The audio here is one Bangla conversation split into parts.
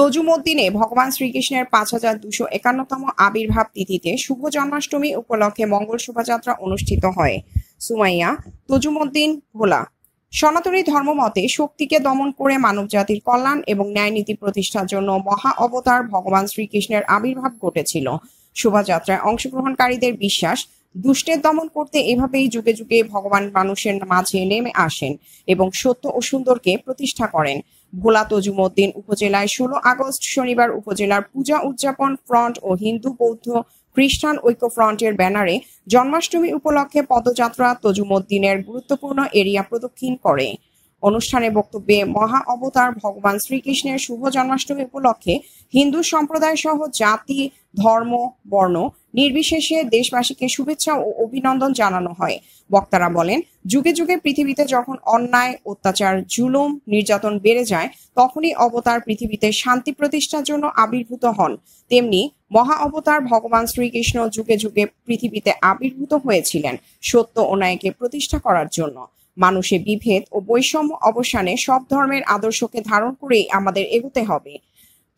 তজুমদ্দিনে ভগবান শ্রীকৃষ্ণের 5251তম আবির্ভাব তিথিতে শুভ জন্মাষ্টমী উপলক্ষে মঙ্গল শোভাযাত্রা অনুষ্ঠিত হয়। সুমাইয়া তজুমদ্দিন ভোলা। সনাতনী ধর্মমতে শক্তিকে দমন করে মানবজাতির কল্যাণ এবং ন্যায়নীতি প্রতিষ্ঠার জন্য মহা অবতার ভগবান শ্রীকৃষ্ণের আবির্ভাব ঘটেছিল। শোভাযাত্রায় অংশগ্রহণকারীদের বিশ্বাস, দুষ্টের দমন করতে এভাবেই যুগে যুগে ভগবান মানুষের মাঝে নেমে আসেন এবং সত্য ও সুন্দরকে প্রতিষ্ঠা করেন। ভোলা তজুমদ্দিন উপজেলায় 16 আগস্ট শনিবার উপজেলার পূজা উদযাপন ফ্রন্ট ও হিন্দু বৌদ্ধ খ্রিস্টান ঐক্য ফ্রন্টের ব্যানারে জন্মাষ্টমী উপলক্ষে পদযাত্রা তজুমদ্দিনের গুরুত্বপূর্ণ এরিয়া প্রদক্ষিণ করে। অনুষ্ঠানে বক্তব্যে মহা অবতার ভগবান শ্রীকৃষ্ণের শুভ জন্মাষ্টমী উপলক্ষে হিন্দু সম্প্রদায় সহ জাতি, ধর্ম, বর্ণ নির্বিশেষে দেশবাসীকে শুভেচ্ছা ও অভিনন্দন জানানো হয়। বক্তারা বলেন, যুগে যুগে পৃথিবীতে যখন অন্যায়, অত্যাচার, জুলুম, নির্যাতন বেড়ে যায়, তখনই অবতার পৃথিবীতে শান্তি প্রতিষ্ঠার জন্য আবির্ভূত হন। তেমনি মহা অবতার ভগবান শ্রীকৃষ্ণ যুগে যুগে পৃথিবীতে আবির্ভূত হয়েছিলেন সত্য ও ন্যায়কে প্রতিষ্ঠা করার জন্য। মানুষের বিভেদ ও বৈষম্য অবসানে সব ধর্মের আদর্শকে ধারণ করেই আমাদের এগোতে হবে।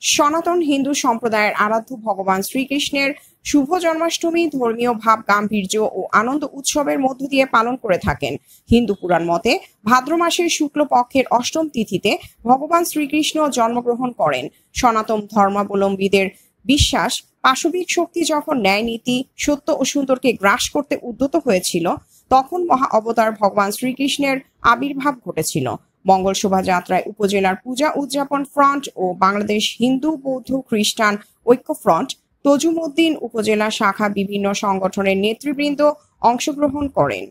সনাতন হিন্দু সম্প্রদায়ের আরাধ্য ভগবান শ্রীকৃষ্ণের শুভ জন্মাষ্টমী ধর্মীয় ভাব গাম্ভীর্য ও আনন্দ উৎসবের মধ্য দিয়ে পালন করে থাকেন। হিন্দু পুরাণ মতে ভাদ্র মাসের শুক্লপক্ষের অষ্টম তিথিতে ভগবান শ্রীকৃষ্ণ জন্মগ্রহণ করেন। সনাতন ধর্মাবলম্বীদের বিশ্বাস, পাশবিক শক্তি যখন ন্যায় নীতি, সত্য ও সুন্দরকে গ্রাস করতে উদ্যত হয়েছিল, তখন মহা অবতার ভগবান শ্রীকৃষ্ণের আবির্ভাব ঘটেছিল। মঙ্গল শোভাযাত্রায় উপজেলার পূজা উদযাপন ফ্রন্ট ও বাংলাদেশ হিন্দু বৌদ্ধ খ্রিস্টান ঐক্য ফ্রন্ট তজুমদ্দিন উপজেলা শাখা বিভিন্ন সংগঠনের নেতৃবৃন্দ অংশগ্রহণ করেন।